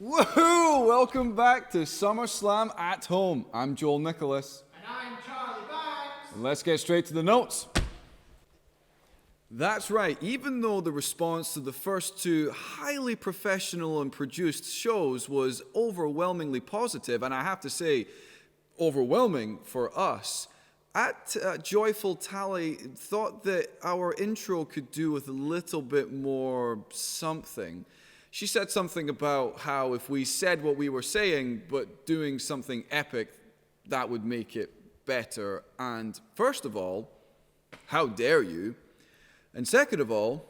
Woohoo! Welcome back to SummerSlam at Home. I'm Joel Nicholas. And I'm Charlie Banks. And let's get straight to the notes. That's right, even though the response to the first two highly professional and produced shows was overwhelmingly positive, and I have to say, overwhelming for us, Joyful Tally thought that our intro could do with a little bit more something. She said something about how if we said what we were saying, but doing something epic, that would make it better. And first of all, how dare you? And second of all,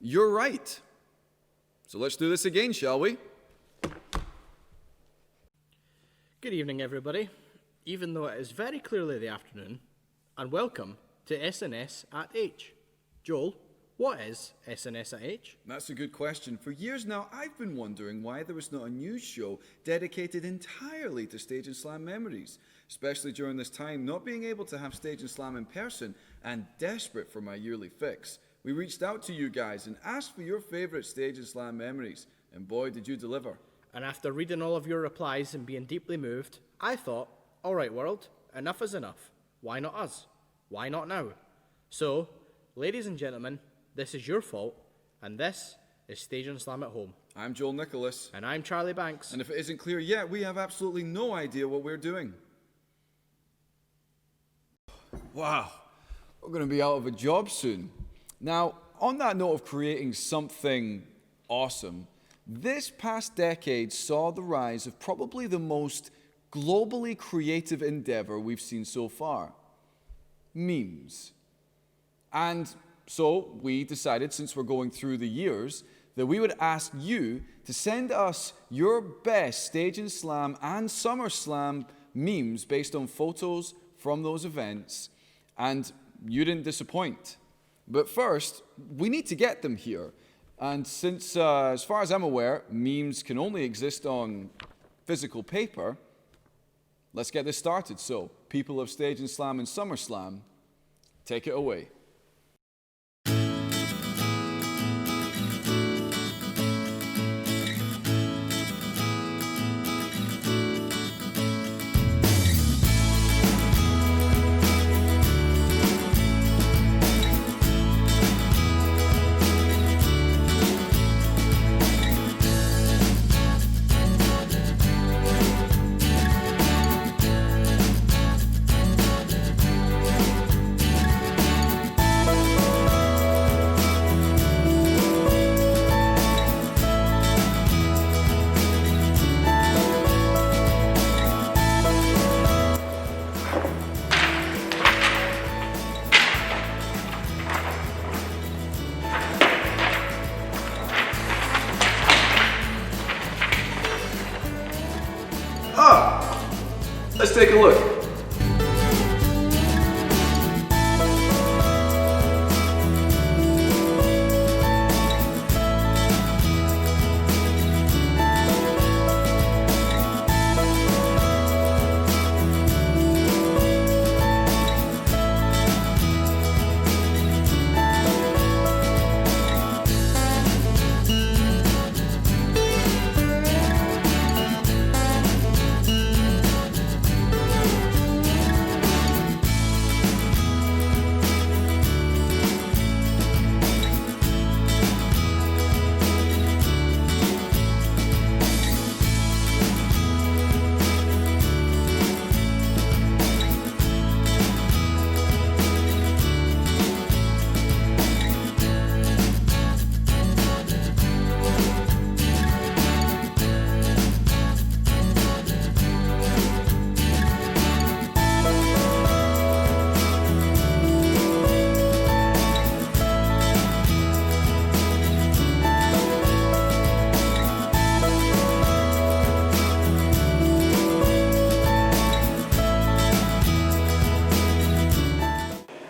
you're right. So let's do this again, shall we? Good evening, everybody, even though it is very clearly the afternoon, and welcome to SNS at H. Joel, what is SNS at H? That's a good question. For years now, I've been wondering why there was not a news show dedicated entirely to Stage and Slam memories, especially during this time, not being able to have Stage and Slam in person and desperate for my yearly fix. We reached out to you guys and asked for your favorite Stage and Slam memories, and boy, did you deliver. And after reading all of your replies and being deeply moved, I thought, all right, world, enough is enough. Why not us? Why not now? So, ladies and gentlemen, this is your fault, and this is Stage and Slam at Home. I'm Joel Nicholas. And I'm Charlie Banks. And if it isn't clear yet, we have absolutely no idea what we're doing. Wow, we're going to be out of a job soon. Now, on that note of creating something awesome, this past decade saw the rise of probably the most globally creative endeavor we've seen so far. Memes. And so we decided, since we're going through the years, that we would ask you to send us your best Stage and Slam and SummerSlam memes based on photos from those events, and you didn't disappoint. But first, we need to get them here. And since, as far as I'm aware, memes can only exist on physical paper, let's get this started. So, people of Stage and Slam and SummerSlam, take it away. Let's take a look.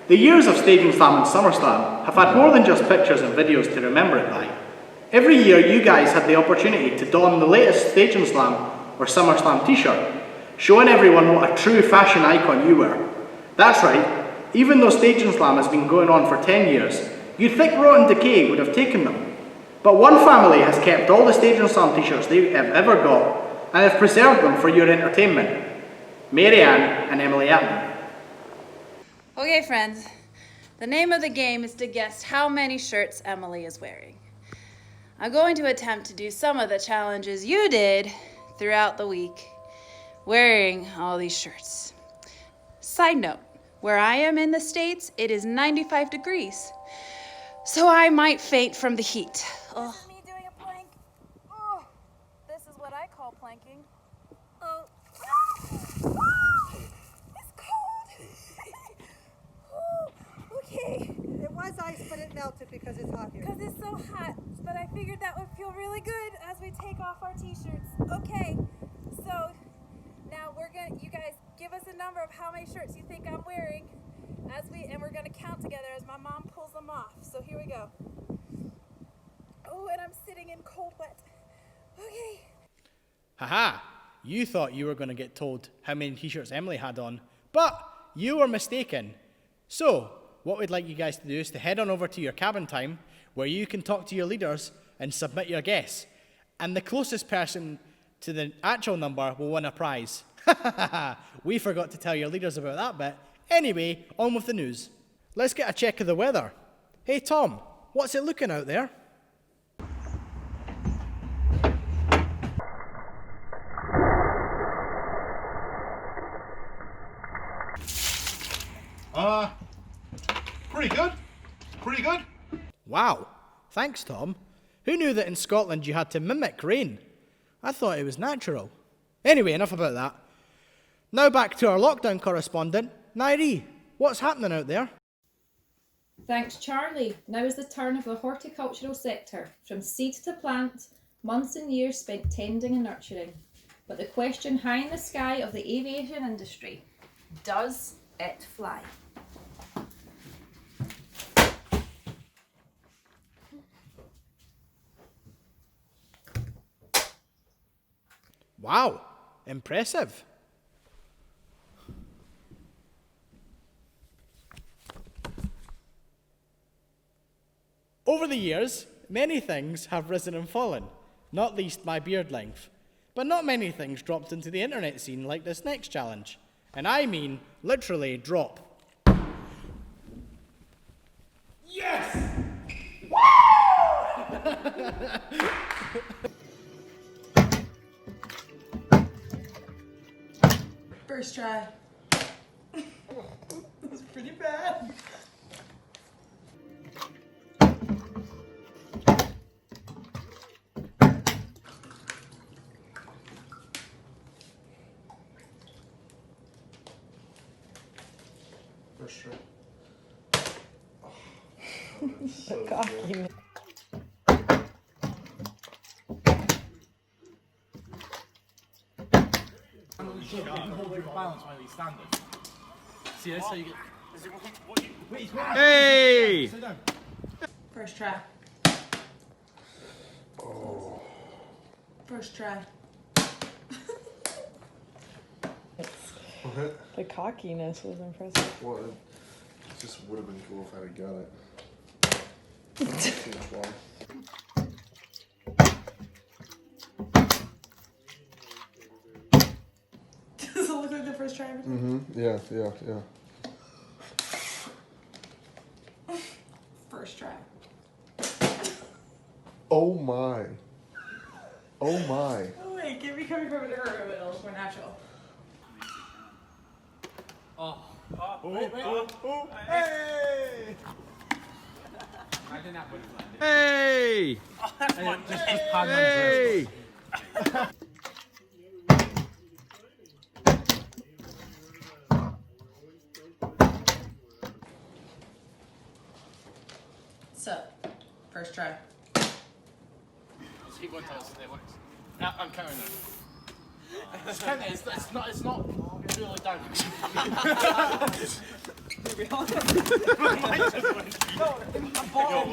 The years of Stage and Slam and SummerSlam have had more than just pictures and videos to remember it by. Every year you guys had the opportunity to don the latest Stage and Slam or SummerSlam t-shirt, showing everyone what a true fashion icon you were. That's right, even though Stage and Slam has been going on for 10 years, you'd think Rot and Decay would have taken them. But one family has kept all the Stadium Slam t-shirts they have ever got and have preserved them for your entertainment. Mary Ann and Emily Atman. Okay, friends, the name of the game is to guess how many shirts Emily is wearing. I'm going to attempt to do some of the challenges you did throughout the week, wearing all these shirts. Side note, where I am in the States, it is 95 degrees, so I might faint from the heat. Oh. This is me doing a plank. Oh, this is what I call planking. Oh, it's cold. Oh, okay. It was ice, but it melted because it's hot here. Because it's so hot, but I figured that would feel really good as we take off our t-shirts. Okay, so now you guys give us a number of how many shirts you think I'm wearing and we're gonna count together as my mom pulls them off. So here we go. Oh, and I'm sitting in cold wet. Okay. Haha, you thought you were going to get told how many t-shirts Emily had on, but you were mistaken. So, what we'd like you guys to do is to head on over to your cabin time, where you can talk to your leaders and submit your guess. And the closest person to the actual number will win a prize. We forgot to tell your leaders about that bit. Anyway, on with the news. Let's get a check of the weather. Hey Tom, what's it looking out there? Pretty good. Pretty good. Wow, thanks Tom. Who knew that in Scotland you had to mimic rain? I thought it was natural. Anyway, enough about that. Now back to our lockdown correspondent, Nairi. What's happening out there? Thanks, Charlie. Now is the turn of the horticultural sector. From seed to plant, months and years spent tending and nurturing. But the question high in the sky of the aviation industry, does it fly? Wow, impressive. Over the years, many things have risen and fallen, not least my beard length. But not many things dropped into the internet scene like this next challenge. And I mean, literally drop. Yes! First try. That's pretty bad. First try. The cocky. Balance while he's standing. See, that's how you get. Hey! First try. First try. The cockiness was impressive. Well, it just would have been cool if I had got it. Too much water. Does it look like the first try? Yeah. First try. Oh my. Oh my. Oh wait, get me coming from a different room, it'll look more natural. Hey! Hey! Just pan on Hey! So, first try. Just keep going until it works. I'm counting now. It's counting. It's not really down.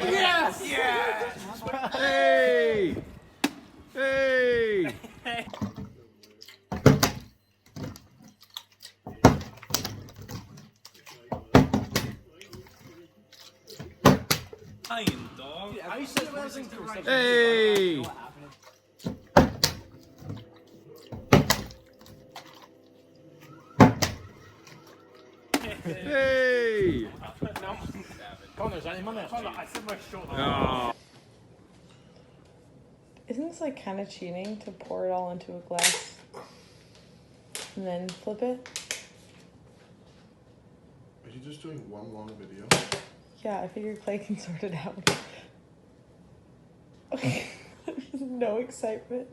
Yes! Yes! Hey! Hey! I said Hey! Hey! Oh. Isn't this like kind of cheating to pour it all into a glass and then flip it? Are you just doing one long video? Yeah, I figured Clay can sort it out. No excitement.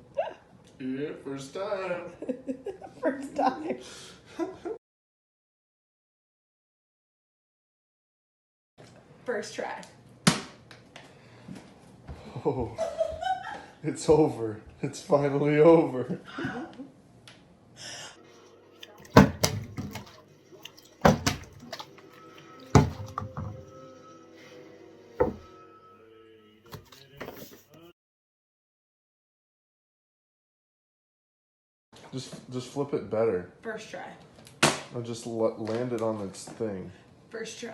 Yeah, first time. First time. First try. Oh, it's over. It's finally over. Just flip it better. First try. Or just land it on its thing. First try.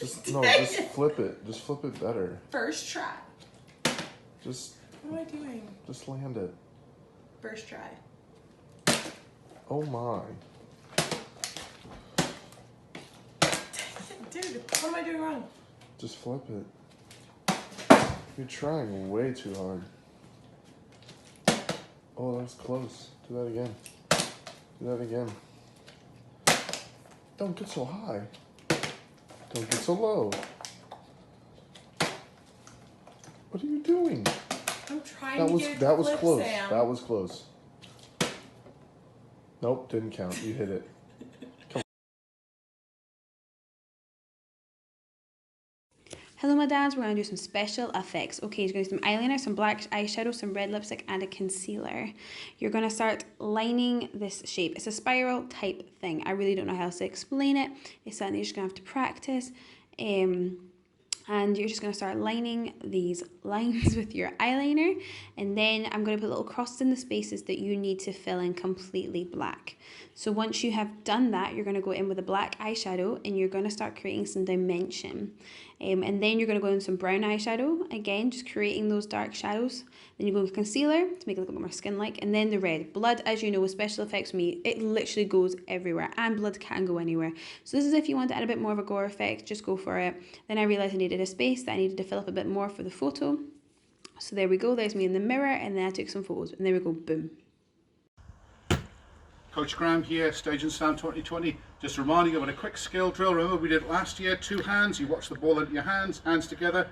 Just flip it. Just flip it better. First try. Just What am I doing? just land it. First try. Oh my. Dude, what am I doing wrong? Just flip it. You're trying way too hard. Oh, that's close. Do that again. Do that again. Don't get so high. Don't get so low. What are you doing? I'm trying That to was get it that to was flip, close. Sam. That was close. Nope, didn't count. You hit it. Hello my dads, we're going to do some special effects. Okay, you're going to do some eyeliner, some black eyeshadow, some red lipstick and a concealer. You're going to start lining this shape. It's a spiral type thing. I really don't know how else to explain it. It's something you're just going to have to practice. And you're just going to start lining these lines with your eyeliner, and then I'm going to put little crosses in the spaces that you need to fill in completely black. So once you have done that, you're going to go in with a black eyeshadow and you're going to start creating some dimension. And then you're going to go in with some brown eyeshadow, again just creating those dark shadows. Then you go with concealer to make it look a bit more skin-like, and then the red. Blood, as you know, with special effects for me, it literally goes everywhere, and blood can go anywhere. So this is if you want to add a bit more of a gore effect, just go for it. Then I realised I needed a space that I needed to fill up a bit more for the photo. So there we go, there's me in the mirror, and then I took some photos, and there we go, boom. Coach Graham here, Stage and Sound 2020. Just reminding you of a quick skill drill. Remember we did it last year, 2 hands. You watch the ball into your hands together.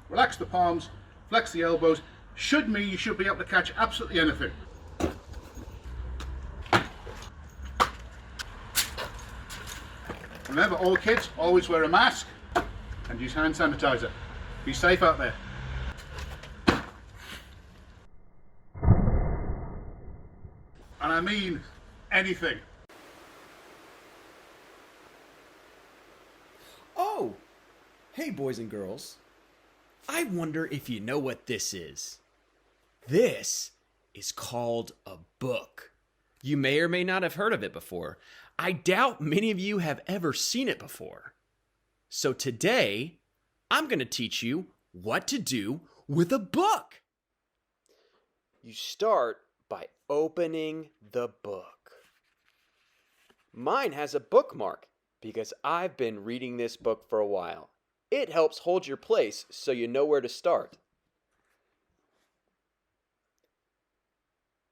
Relax the palms, flex the elbows. Should mean you should be able to catch absolutely anything. Remember, all kids always wear a mask and use hand sanitizer. Be safe out there. And I mean anything. Oh! Hey, boys and girls. I wonder if you know what this is. This is called a book. You may or may not have heard of it before. I doubt many of you have ever seen it before. So today, I'm going to teach you what to do with a book. You start by opening the book. Mine has a bookmark because I've been reading this book for a while. It helps hold your place so you know where to start.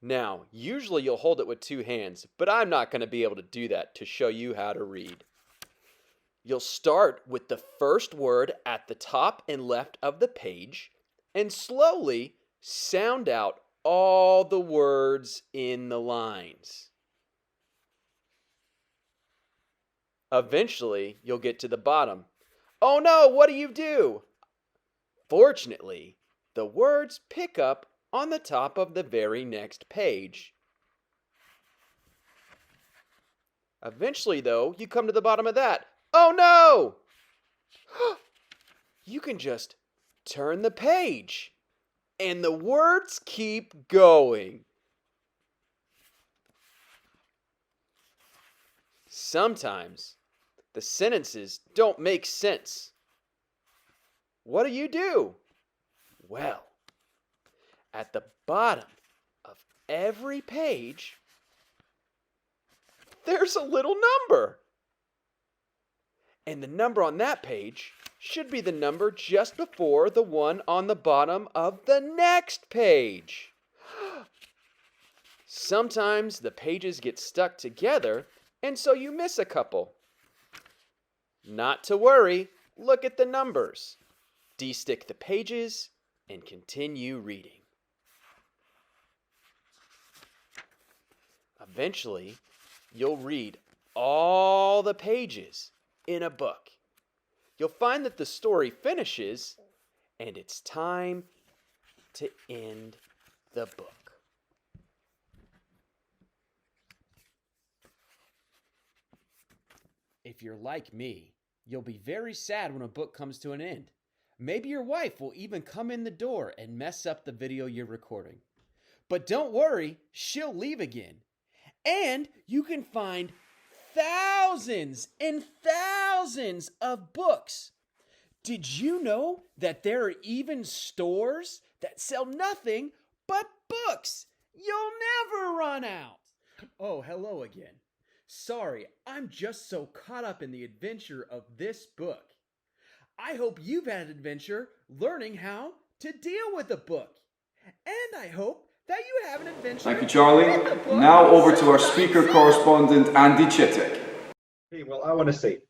Now, usually you'll hold it with 2 hands, but I'm not going to be able to do that to show you how to read. You'll start with the first word at the top and left of the page and slowly sound out all the words in the lines. Eventually, you'll get to the bottom. Oh no, what do? Fortunately, the words pick up on the top of the very next page. Eventually, though, you come to the bottom of that. Oh no! You can just turn the page, and the words keep going. Sometimes the sentences don't make sense. What do? Well, at the bottom of every page, there's a little number. And the number on that page should be the number just before the one on the bottom of the next page. Sometimes the pages get stuck together, and so you miss a couple. Not to worry, look at the numbers. De-stick the pages and continue reading. Eventually, you'll read all the pages in a book. You'll find that the story finishes, and it's time to end the book. If you're like me, you'll be very sad when a book comes to an end. Maybe your wife will even come in the door and mess up the video you're recording. But don't worry, she'll leave again. And you can find thousands and thousands of books. Did you know that there are even stores that sell nothing but books? You'll never run out. Oh, hello again. Sorry, I'm just so caught up in the adventure of this book. I hope you've had an adventure learning how to deal with a book. And I hope that you have an adventure. Thank you, Charlie. Now over to our speaker correspondent, Andy Chittick. Hey, well, I want to say,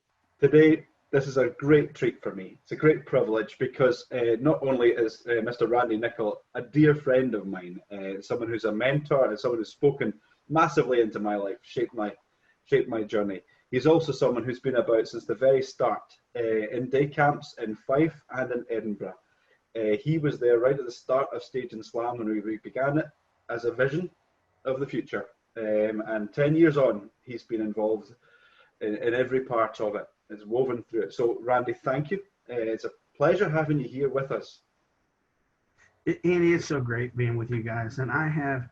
today, this is a great treat for me. It's a great privilege because not only is Mr. Randy Nichol a dear friend of mine, someone who's a mentor and someone who's spoken massively into my life, shaped my journey. He's also someone who's been about since the very start in day camps in Fife and in Edinburgh. He was there right at the start of Stage and Slam when we began it as a vision of the future. And 10 years on, he's been involved in every part of it. It's woven through it. So, Randy, thank you. It's a pleasure having you here with us. Andy, it's so great being with you guys. And I have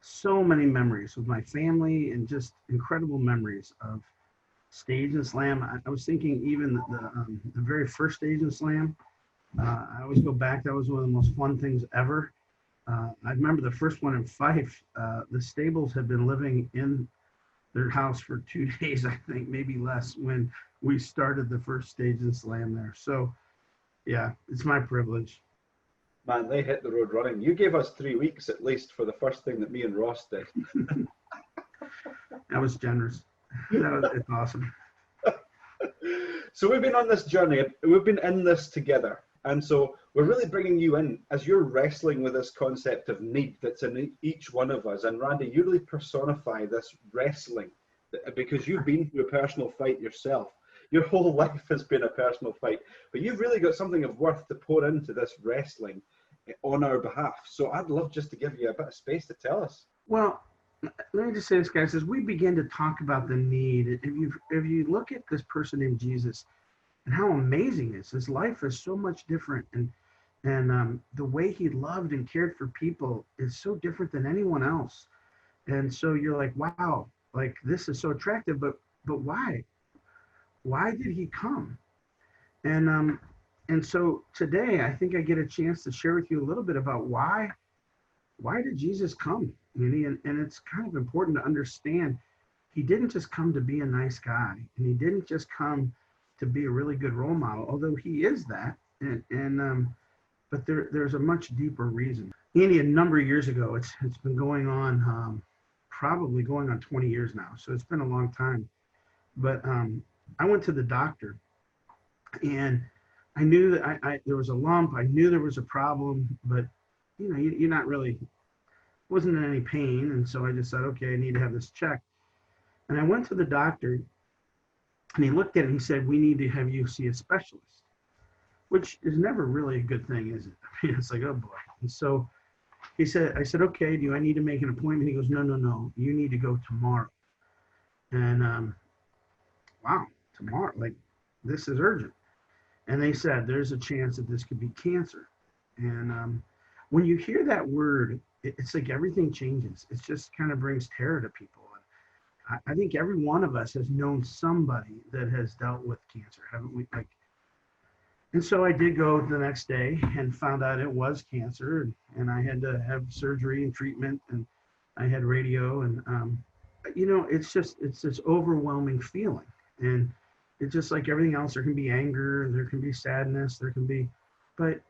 so many memories with my family and just incredible memories of Stage and Slam. I was thinking even the very first Stage and Slam, I always go back. That was one of the most fun things ever. I remember the first one in Fife. The Stables had been living in their house for 2 days, I think, maybe less, when we started the first Stage and Slam there. So, yeah, it's my privilege. Man, they hit the road running. You gave us 3 weeks at least for the first thing that me and Ross did. That was generous. It's awesome. So we've been on this journey. We've been in this together. And so we're really bringing you in as you're wrestling with this concept of need that's in each one of us. And Randy, you really personify this wrestling because you've been through a personal fight yourself. Your whole life has been a personal fight, but you've really got something of worth to pour into this wrestling on our behalf. So I'd love just to give you a bit of space to tell us. Well, let me just say this, guys. As we begin to talk about the need, if you look at this person named Jesus and how amazing it is, his life is so much different, and the way he loved and cared for people is so different than anyone else. And so you're like, wow, like this is so attractive, but why? Why did he come? And so today I think I get a chance to share with you a little bit about why did Jesus come? And it's kind of important to understand he didn't just come to be a nice guy, and he didn't just come to be a really good role model, although he is that. But there's a much deeper reason. Andy, a number of years ago, it's been going on, probably going on 20 years now. So it's been a long time. But I went to the doctor, and I knew that there was a lump. I knew there was a problem, but you're not really, wasn't in any pain. And so I just said, okay, I need to have this checked. And I went to the doctor, and he looked at it and he said, we need to have you see a specialist, which is never really a good thing, is it? I mean, it's like, oh boy. And so I said, okay, do I need to make an appointment? He goes, no, you need to go tomorrow. And wow, tomorrow, like this is urgent. And they said, there's a chance that this could be cancer. And when you hear that word, it's like everything changes. It just kind of brings terror to people. And I think every one of us has known somebody that has dealt with cancer, haven't we? And so I did go the next day and found out it was cancer, and I had to have surgery and treatment, and I had radio, and it's this overwhelming feeling, and it's just like everything else. There can be anger, there can be sadness, but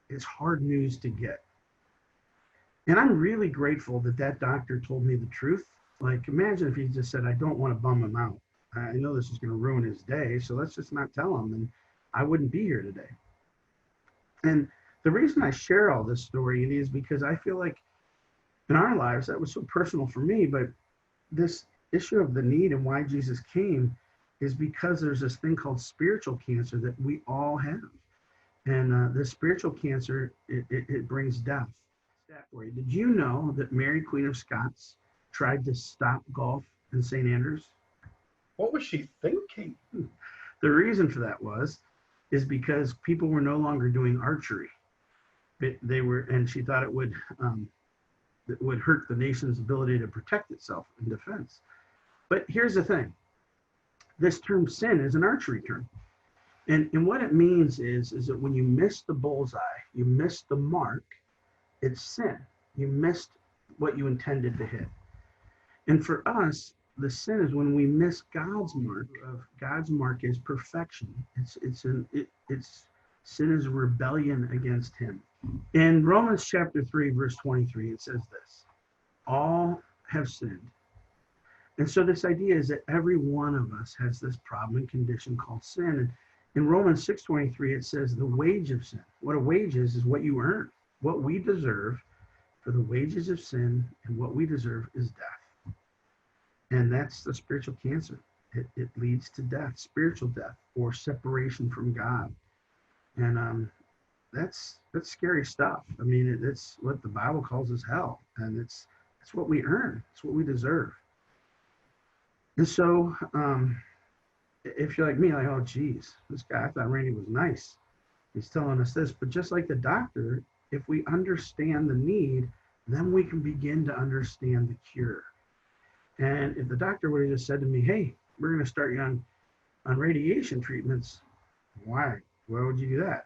it's hard news to get. And I'm really grateful that that doctor told me the truth. Like, imagine if he just said, I don't want to bum him out. I know this is going to ruin his day, so let's just not tell him, and I wouldn't be here today. And the reason I share all this story is because I feel like in our lives, that was so personal for me, but this issue of the need and why Jesus came is because there's this thing called spiritual cancer that we all have. And this spiritual cancer, it brings death. Did you know that Mary, Queen of Scots, tried to stop golf in St. Andrews? What was she thinking? The reason for that is because people were no longer doing archery. And she thought it would hurt the nation's ability to protect itself in defense. But here's the thing. This term sin is an archery term. And what it means is that when you miss the bullseye, you miss the mark, it's sin. You missed what you intended to hit. And for us, the sin is when we miss God's mark. God's mark is perfection. Sin is rebellion against him. In Romans chapter 3, verse 23, it says this: all have sinned. And so this idea is that every one of us has this problem and condition called sin. And in Romans 6:23, it says the wage of sin. What a wage is what you earn. What we deserve, for the wages of sin and what we deserve is death. And that's the spiritual cancer. It leads to death, spiritual death, or separation from God. And that's scary stuff. I mean, it's what the Bible calls as hell. And it's what we earn. It's what we deserve. And so if you're like me, like, oh, geez, this guy, I thought Randy was nice. He's telling us this. But just like the doctor, if we understand the need, then we can begin to understand the cure. And if the doctor would have just said to me, hey, we're going to start you on radiation treatments, why? Why would you do that?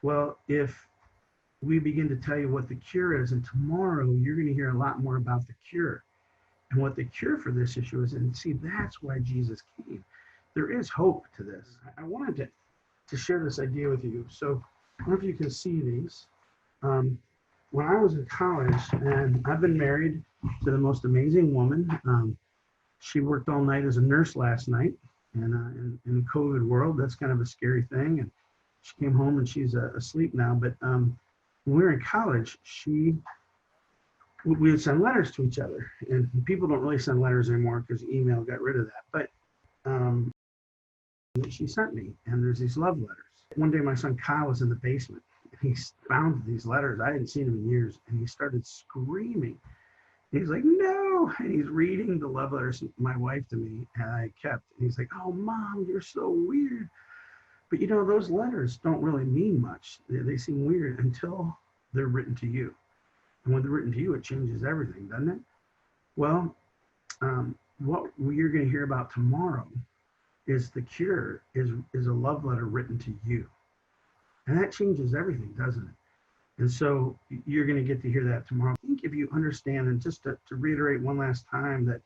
Well, if we begin to tell you what the cure is, and tomorrow you're going to hear a lot more about the cure and what the cure for this issue is. And see, that's why Jesus came. There is hope to this. I wanted to share this idea with you. So I don't know if you can see these. When I was in college, and I've been married to the most amazing woman. She worked all night as a nurse last night, and in the COVID world, that's kind of a scary thing. And she came home and she's asleep now. But when we were in college, we would send letters to each other. And people don't really send letters anymore because email got rid of that. But she sent me, and there's these love letters. One day, my son Kyle was in the basement. He found these letters. I hadn't seen him in years, and he started screaming. He's like, no, and he's reading the love letters my wife to me, and I kept. And he's like, oh, Mom, you're so weird. But you know, those letters don't really mean much. They seem weird until they're written to you. And when they're written to you, it changes everything, doesn't it? Well, what you're going to hear about tomorrow is the cure is a love letter written to you. And that changes everything, doesn't it? And so you're going to get to hear that tomorrow. I think if you understand, and just to reiterate one last time, that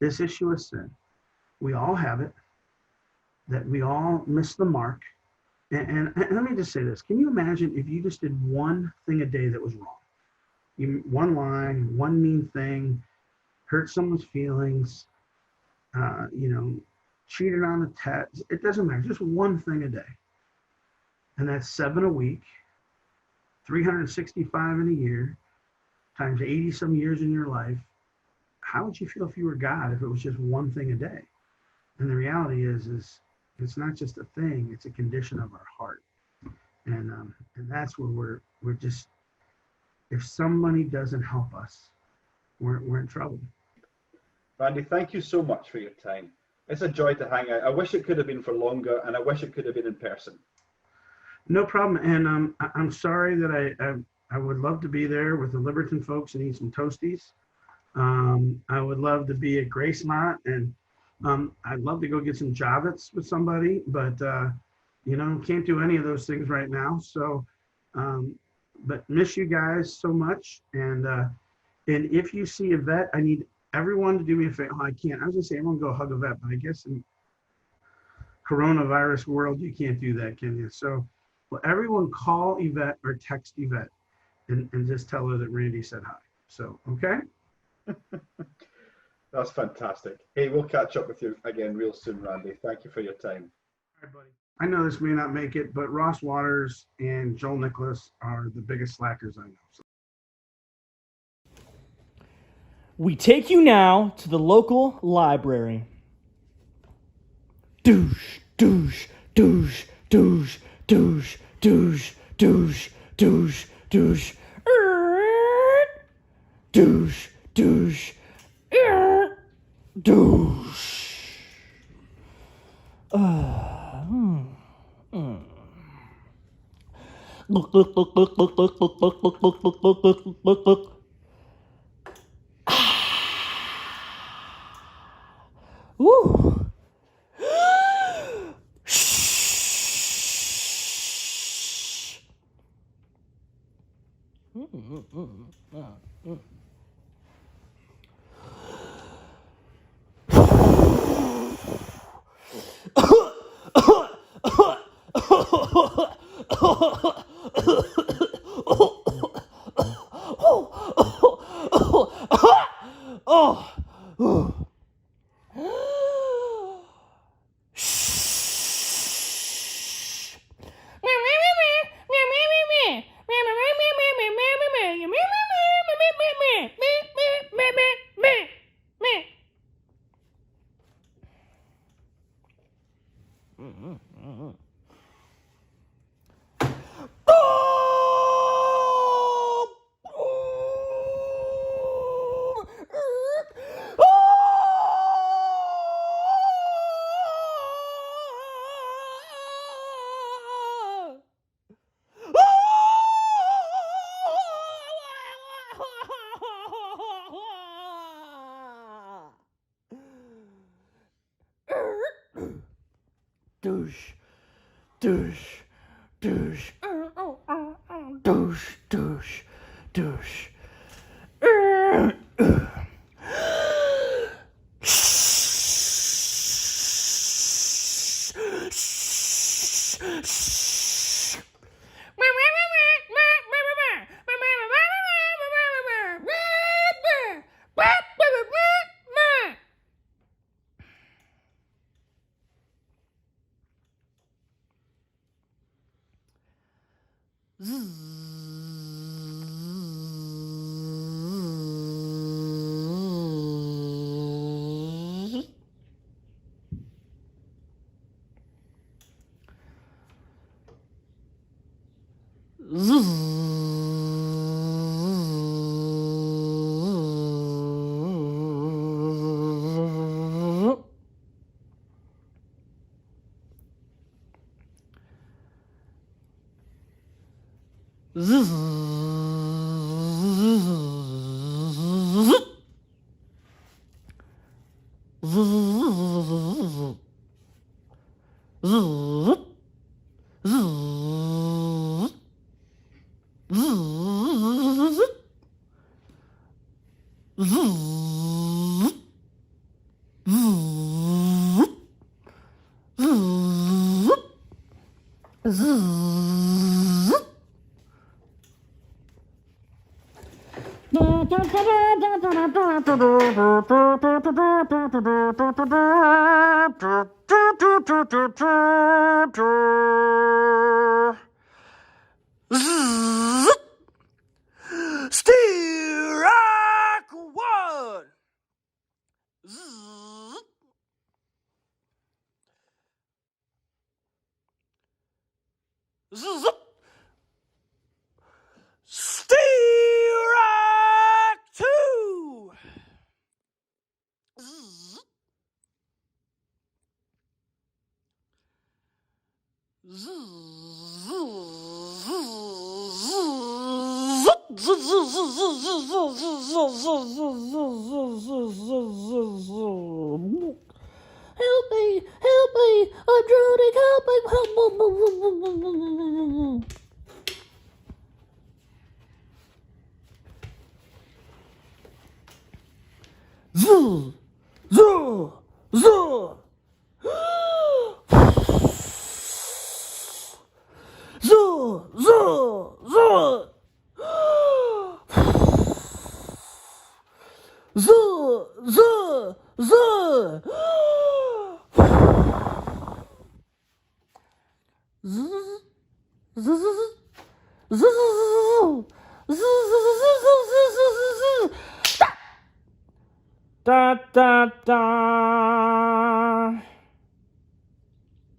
this issue is sin. We all have it, that we all miss the mark. And let me just say this. Can you imagine if you just did one thing a day that was wrong? One line, one mean thing, hurt someone's feelings, cheated on the test. It doesn't matter. Just one thing a day. And that's 7 a week, 365 in a year, times 80 some years in your life. How would you feel if you were God if it was just one thing a day? And the reality is it's not just a thing, it's a condition of our heart. And that's where we're just, if somebody doesn't help us, we're in trouble. Randy, thank you so much for your time. It's a joy to hang out. I wish it could have been for longer, and I wish it could have been in person. No problem. And I'm sorry that I would love to be there with the Liberton folks and eat some Toasties. I would love to be at Gracemont, and I'd love to go get some Javits with somebody. But, can't do any of those things right now. So, but miss you guys so much. And if you see Yvette, I need everyone to do me a favor. I can't. I was gonna say everyone go hug Yvette, but I guess in coronavirus world you can't do that, can you? So, well, everyone call Yvette or text Yvette and just tell her that Randy said hi. So, okay. That's fantastic. Hey, we'll catch up with you again real soon, Randy. Thank you for your time. All right, buddy. I know this may not make it, but Ross Waters and Joel Nicholas are the biggest slackers I know. So. We take you now to the local library. Douche, douche, douche, douche, douche, douche, douche, douche, douche, douche, douche, douche. Look, look, look, look, look, look, look, look, look, look, look, look, look, look, look. Woo. Douche, douche, douche, douche, douche, douche. Rock one. Rock two. help me, I'm drowning, help me. Zoo, zoo, zoo. Zoo, zoo, zoo. Zoo, zoo, zoo. Da da da.